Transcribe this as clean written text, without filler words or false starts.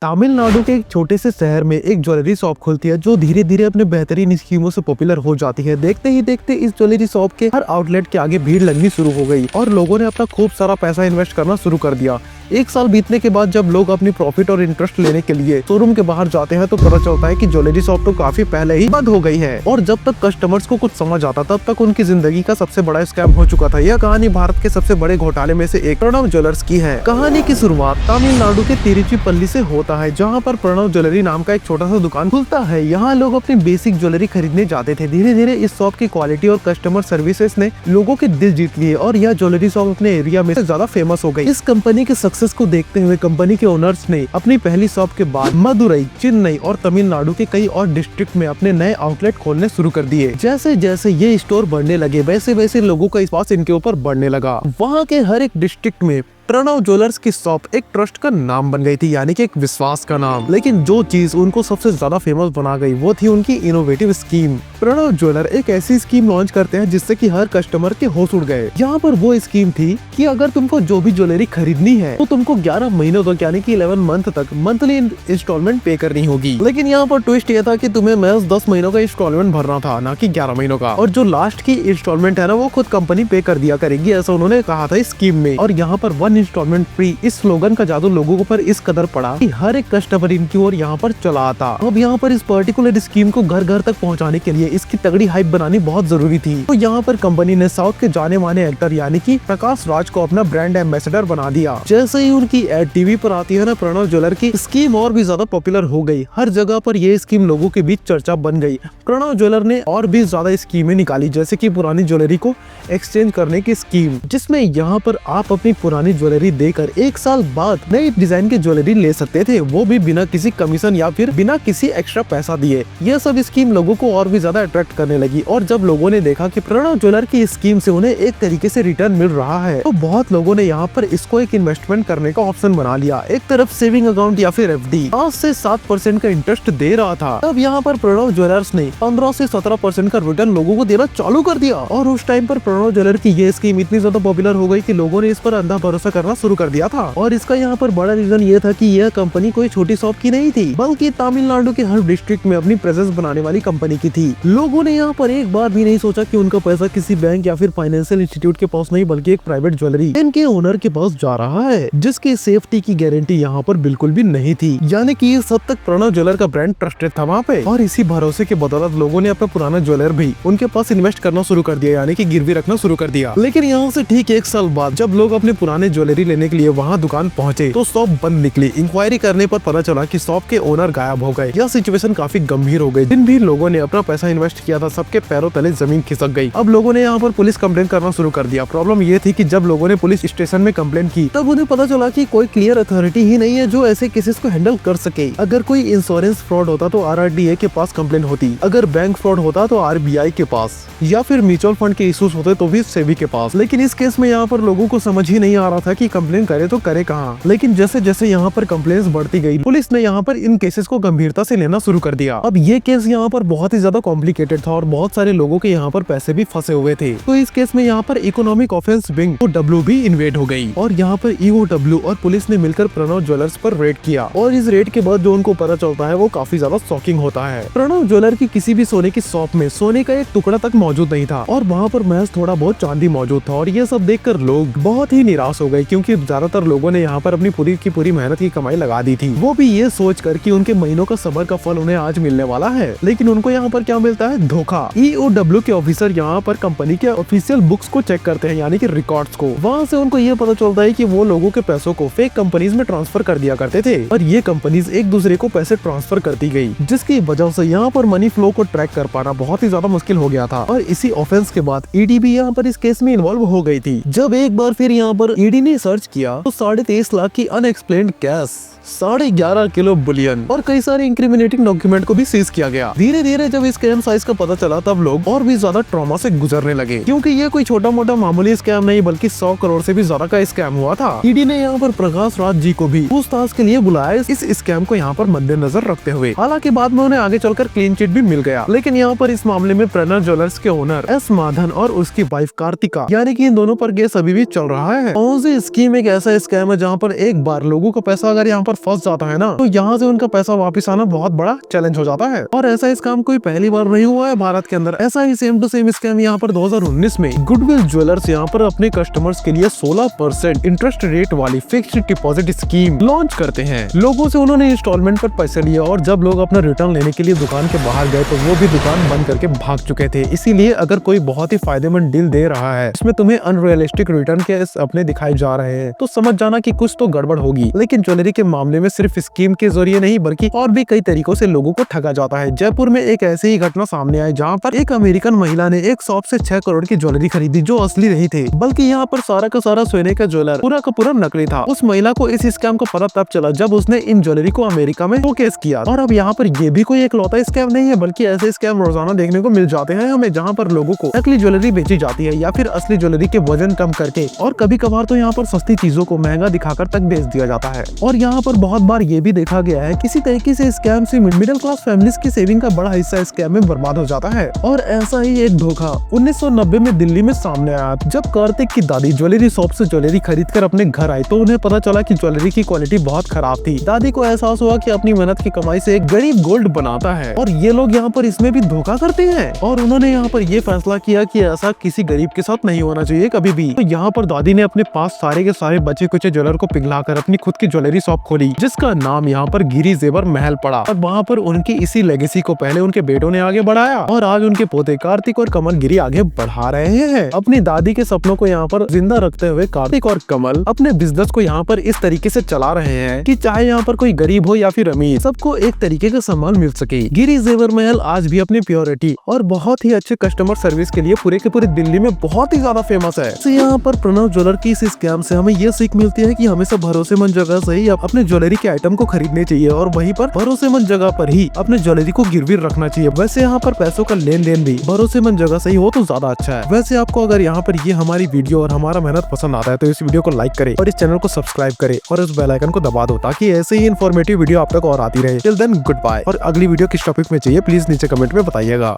तमिलनाडु के एक छोटे से शहर में एक ज्वेलरी शॉप खुलती है जो धीरे धीरे अपने बेहतरीन स्कीमों से पॉपुलर हो जाती है। देखते ही देखते इस ज्वेलरी शॉप के हर आउटलेट के आगे भीड़ लगनी शुरू हो गई और लोगों ने अपना खूब सारा पैसा इन्वेस्ट करना शुरू कर दिया। एक साल बीतने के बाद जब लोग अपनी प्रॉफिट और इंटरेस्ट लेने के लिए शोरूम के बाहर जाते हैं तो पता चलता है कि ज्वेलरी शॉप तो काफी पहले ही बंद हो गई है और जब तक कस्टमर्स को कुछ समझ आता तब तक उनकी जिंदगी का सबसे बड़ा स्कैम हो चुका था। यह कहानी भारत के सबसे बड़े घोटाले में से एक प्रणव ज्वेलर्स की है। कहानी की शुरुआत तमिलनाडु के तिरुचिपल्ली से होता है, जहाँ पर प्रणव ज्वेलरी नाम का एक छोटा सा दुकान खुलता है। यहाँ लोग अपनी बेसिक ज्वेलरी खरीदने जाते थे। धीरे धीरे इस शॉप की क्वालिटी और कस्टमर सर्विसेज ने लोगों के दिल जीत लिए और यह ज्वेलरी शॉप अपने एरिया में ज्यादा फेमस हो गई। इस कंपनी के सक्सेस को देखते हुए कंपनी के ओनर्स ने अपनी पहली शॉप के बाद मदुरई, चेन्नई और तमिलनाडु के कई और डिस्ट्रिक्ट में अपने नए आउटलेट खोलने शुरू कर दिए। जैसे जैसे ये स्टोर बढ़ने लगे वैसे वैसे लोगों का विश्वास इनके ऊपर बढ़ने लगा। वहाँ के हर एक डिस्ट्रिक्ट में प्रणव ज्वेलर्स की शॉप एक ट्रस्ट का नाम बन गई थी, यानी कि एक विश्वास का नाम। लेकिन जो चीज उनको सबसे ज्यादा फेमस बना गई वो थी उनकी इनोवेटिव स्कीम। प्रणव ज्वेलर एक ऐसी स्कीम लॉन्च करते हैं जिससे कि हर कस्टमर के होश उड़ गए। यहाँ पर वो स्कीम थी कि अगर तुमको जो भी ज्वेलरी खरीदनी है तो तुमको 11 महीनों तक यानी कि 11 मंथ तक मंथली इंस्टॉलमेंट पे करनी होगी। लेकिन यहाँ पर ट्विस्ट ये था कि तुम्हें महज 10 महीनों का इंस्टॉलमेंट भरना था, ना कि 11 महीनों का। और जो लास्ट की इंस्टॉलमेंट है ना वो खुद कंपनी पे कर दिया करेगी, ऐसा उन्होंने कहा था स्कीम में। और यहाँ पर 1 इंस्टॉलमेंट फ्री, इस स्लोगन का जादू लोगों पर इस कदर पड़ा कि हर एक कस्टमर इनकी ओर यहाँ पर चला आता। अब यहाँ पर इस पर्टिकुलर स्कीम को घर घर तक पहुँचाने के लिए इसकी तगड़ी हाइप बनानी बहुत जरूरी थी। तो यहाँ पर कंपनी ने साउथ के जाने माने एक्टर यानी कि प्रकाश राज को अपना ब्रांड एम्बेसडर बना दिया। जैसे ही उनकी एड टीवी पर आती है ना, प्रणव ज्वेलर की स्कीम और भी ज्यादा पॉपुलर हो गई। हर जगह पर ये स्कीम लोगों के बीच चर्चा बन गई। प्रणव ज्वेलर ने और भी ज्यादा स्कीमें निकाली, जैसे कि पुरानी ज्वेलरी को एक्सचेंज करने की स्कीम, जिसमें यहाँ पर आप अपनी पुरानी ज्वेलरी देकर 1 साल बाद नई डिजाइन की ज्वेलरी ले सकते थे, वो भी बिना किसी कमीशन या फिर बिना किसी एक्स्ट्रा पैसा दिए। यह सब स्कीम लोगों को और भी ज्यादा अट्रैक्ट करने लगी और जब लोगों ने देखा कि प्रणव ज्वेलर की स्कीम से उन्हें एक तरीके से रिटर्न मिल रहा है तो बहुत लोगों ने यहाँ पर इसको एक इन्वेस्टमेंट करने का ऑप्शन बना लिया। एक तरफ सेविंग अकाउंट या फिर FD 5 से 7% का इंटरेस्ट दे रहा था, तब यहाँ पर प्रणव ज्वेलर्स ने 15 से 17% का रिटर्न लोगों को देना चालू कर दिया। और उस टाइम पर प्रणव ज्वेलर की ये स्कीम इतनी ज्यादा पॉपुलर हो गई कि लोगों ने इस पर अंधा भरोसा करना शुरू कर दिया था। और इसका यहाँ पर बड़ा रीजन ये था कि यह कंपनी कोई छोटी शॉप की नहीं थी, बल्कि तमिलनाडु के हर डिस्ट्रिक्ट में अपनी प्रेजेंस बनाने वाली कंपनी की थी। लोगों ने यहाँ पर एक बार भी नहीं सोचा कि उनका पैसा किसी बैंक या फिर फाइनेंशियल इंस्टीट्यूट के पास नहीं, बल्कि एक प्राइवेट ज्वेलरी इनके ओनर के पास जा रहा है, जिसकी सेफ्टी की गारंटी यहाँ पर बिल्कुल भी नहीं थी। यानी कि इस हद तक प्रणव ज्वेलर का ब्रांड ट्रस्टेड था वहाँ पे। और इसी भरोसे के बदौलत लोगों ने अपना पुराना ज्वेलर भी उनके पास इन्वेस्ट करना शुरू कर दिया, यानी कि गिरवी रखना शुरू कर दिया। लेकिन यहाँ से ठीक 1 साल बाद जब लोग अपने पुराने ज्वेलरी लेने के लिए वहाँ दुकान पहुँचे तो शॉप बंद निकली। इंक्वायरी करने पर पता चला कि शॉप के ओनर गायब हो गए। यह सिचुएशन काफी गंभीर हो गई। जिन भी लोगों ने अपना पैसा इन्वेस्ट किया था सबके पैरों तले जमीन खिसक गई। अब लोगों ने यहाँ पर पुलिस कंप्लेन करना शुरू कर दिया। प्रॉब्लम ये थी कि जब लोगों ने पुलिस स्टेशन में कंप्लेन की तब उन्हें पता चला कि कोई क्लियर अथॉरिटी ही नहीं है जो ऐसे केसेस को हैंडल कर सके। अगर कोई इंश्योरेंस फ्रॉड होता तो RRDA के पास कंप्लेन होती, अगर बैंक फ्रॉड होता तो RBI के पास, या फिर म्यूचुअल फंड के इश्यूज होते तो भी सेबी के पास। लेकिन इस केस में यहाँ पर लोगों को समझ ही नहीं आ रहा था कि कंप्लेन करे तो करे कहाँ। लेकिन जैसे जैसे यहाँ पर कंप्लेंट्स बढ़ती गई पुलिस ने यहाँ पर इन केसेस को गंभीरता से लेना शुरू कर दिया। अब ये केस यहाँ पर बहुत ही ज्यादा कॉम्प्लिकेटेड था और बहुत सारे लोगों के यहाँ पर पैसे भी फंसे हुए थे। तो इस केस में यहाँ पर इकोनॉमिक ऑफेंस विंग EOW भी इन्वेड हो गई और यहाँ पर EOW और पुलिस ने मिलकर प्रणव ज्वेलर्स पर रेड किया। और इस रेड के बाद जो उनको पता चलता है वो काफी ज्यादा शॉकिंग होता है। प्रणव ज्वेलर की किसी भी सोने की शॉप में सोने का एक टुकड़ा तक मौजूद नहीं था और वहाँ पर महज थोड़ा बहुत चांदी मौजूद था। और ये सब देखकर लोग बहुत ही निराश हो गए, क्योंकि ज्यादातर लोगों ने यहाँ पर अपनी पूरी की पूरी मेहनत की कमाई लगा दी थी, वो भी ये सोच कर कि उनके महीनों का सब्र का फल उन्हें आज मिलने वाला है। लेकिन उनको यहाँ पर क्या मिलता है? धोखा। EOW के ऑफिसर यहाँ पर कंपनी के ऑफिशियल बुक्स को चेक करते हैं, यानी कि रिकॉर्ड्स को। वहाँ से उनको ये पता चलता है कि वो लोगों के पैसों को फेक कंपनीज में ट्रांसफर कर दिया करते थे और ये कंपनीज एक दूसरे को पैसे ट्रांसफर करती गई, जिसकी वजह से यहाँ पर मनी फ्लो को ट्रैक कर पाना बहुत ही ज्यादा मुश्किल हो गया था। और इसी ऑफेंस के बाद ED भी यहाँ पर इस केस में इन्वॉल्व हो गई थी। जब एक बार फिर यहाँ पर ED ने सर्च किया तो 23.5 लाख की अनएक्सप्लेन्ड कैश, 11.5 किलो बुलियन और कई सारे इंक्रिमिनेटिंग डॉक्यूमेंट को भी सीज किया गया। धीरे धीरे जब स्कैम साइज का पता चला तब लोग और भी ज्यादा ट्रॉमा से गुजरने लगे, क्योंकि ये कोई छोटा मोटा मामूली स्कैम नहीं बल्कि 100 करोड़ से भी ज्यादा का स्कैम हुआ था। ED ने यहाँ पर प्रकाश राज जी को भी पूछताछ के लिए बुलाया इस स्कैम को यहाँ पर मद्देनजर रखते हुए। हालांकि बाद में उन्हें आगे चलकर क्लीन चिट भी मिल गया। लेकिन यहाँ पर इस मामले में प्रणव ज्वेलर्स के ओनर S माधन और उसकी वाइफ कार्तिका, यानी कि इन दोनों पर केस अभी भी चल रहा है। कौन सी स्कीम एक ऐसा स्कैम है जहाँ पर एक बार लोगों का पैसा अगर यहाँ पर फंस जाता है ना, तो यहाँ से उनका पैसा वापस आना बहुत बड़ा चैलेंज हो जाता है। और ऐसा स्कैम कोई पहली बार नहीं हुआ है भारत के अंदर। ऐसा ही सेम टू सेम स्कैम यहाँ पर 2019 में गुडविल ज्वेलर्स यहाँ पर अपने कस्टमर्स के लिए 16% इंटरेस्ट रेट वाली फिक्स्ड डिपॉजिट स्कीम लॉन्च करते हैं। लोगों से उन्होंने इंस्टॉलमेंट पर पैसे लिए और जब लोग अपना रिटर्न लेने के लिए दुकान के बाहर गए तो वो भी दुकान बंद करके भाग चुके थे। इसीलिए अगर कोई बहुत ही फायदेमंद डील दे रहा है, इसमें तुम्हें अनरियलिस्टिक रिटर्न के अपने दिखाए जा रहे हैं, तो समझ जाना कि कुछ तो गड़बड़ होगी। लेकिन ज्वेलरी के मामले में सिर्फ स्कीम के जरिए नहीं बल्कि और भी कई तरीकों से लोगों को ठगा जाता है। जयपुर में एक ऐसी ही घटना सामने आई जहाँ पर एक अमेरिकन महिला ने एक शॉप से 6 करोड़ की ज्वेलरी खरीदी जो असली नहीं थी, बल्कि यहाँ पर सारा का सारा सोने का ज्वेलर पूरा का पूरा नकली था। उस महिला को इस स्कैम का पता तब चला जब उसने इन ज्वेलरी को अमेरिका में शोकेस किया। और अब यहाँ पर ये भी कोई एकलौता स्कैम नहीं है, बल्कि ऐसे स्कैम रोजाना देखने को मिल जाते हैं हमें, जहाँ पर लोगों को नकली ज्वेलरी बेची जाती है या फिर असली ज्वेलरी के वजन कम करके, और कभी कभार तो यहाँ पर सस्ती चीजों को महंगा दिखाकर तक बेच दिया जाता है। और यहाँ पर बहुत बार ये भी देखा गया है किसी तरीके से स्कैम से मिडिल क्लास फैमिलीज की सेविंग का बड़ा हिस्सा स्कैम में बर्बाद हो जाता है। और ऐसा ही एक धोखा 1990 में दिल्ली में सामने आया जब कार्तिक की दादी ज्वेलरी शॉप से ज्वेलरी खरीद कर अपने घर आई तो उन्हें पता चला कि ज्वेलरी की क्वालिटी बहुत खराब थी। दादी को एहसास हुआ कि अपनी मेहनत की कमाई से एक गरीब गोल्ड बनाता है और ये लोग यहाँ पर इसमें भी धोखा करते हैं। और उन्होंने यहाँ पर ये फैसला किया कि ऐसा किसी गरीब के साथ नहीं होना चाहिए कभी भी। तो यहाँ पर दादी ने अपने पास सारे के सारे बचे कुचे ज्वेलर को पिघलाकर अपनी खुद की ज्वेलरी शॉप खोली, जिसका नाम यहाँ पर गिरी जेवर महल पड़ा। और वहाँ पर उनकी इसी लेगेसी को पहले उनके बेटों ने आगे बढ़ाया और आज उनके पोते कार्तिक और कमल गिरी आगे बढ़ा रहे हैं। अपनी दादी के सपनों को यहाँ पर जिंदा रखते हुए कार्तिक और कमल अपने बिजनेस को यहाँ पर इस तरीके से चला रहे हैं कि चाहे यहाँ पर कोई गरीब हो या फिर अमीर, सबको एक तरीके का सम्मान मिल सके। गिरी जेवर महल आज भी अपनी प्योरिटी और बहुत ही अच्छे कस्टमर सर्विस के लिए पूरे के पूरे दिल्ली में बहुत ही ज्यादा फेमस है। तो यहाँ पर प्रणव ज्वेलर की इस स्कैम से हमें ये सीख मिलती है कि हमेशा भरोसेमंद जगह से ही अपने ज्वेलरी के आइटम को खरीदने चाहिए और वहीं पर भरोसेमंद जगह पर ही अपने ज्वेलरी को गिरवी रखना चाहिए। वैसे यहाँ पर पैसों का लेन देन भी भरोसेमंद जगह से ही हो तो ज्यादा अच्छा है। वैसे आपको अगर यहाँ पर ये हमारी वीडियो और हमारा मेहनत पसंद आता है तो इस वीडियो को लाइक करे और इस चैनल को सब्सक्राइब करे और इस बेल आइकन को दबा दो ताकि ऐसे ही इन्फॉर्मेटिव वीडियो आप तक और आती रहे। Till then goodbye. और अगली वीडियो किस टॉपिक में चाहिए प्लीज नीचे कमेंट में बताइएगा।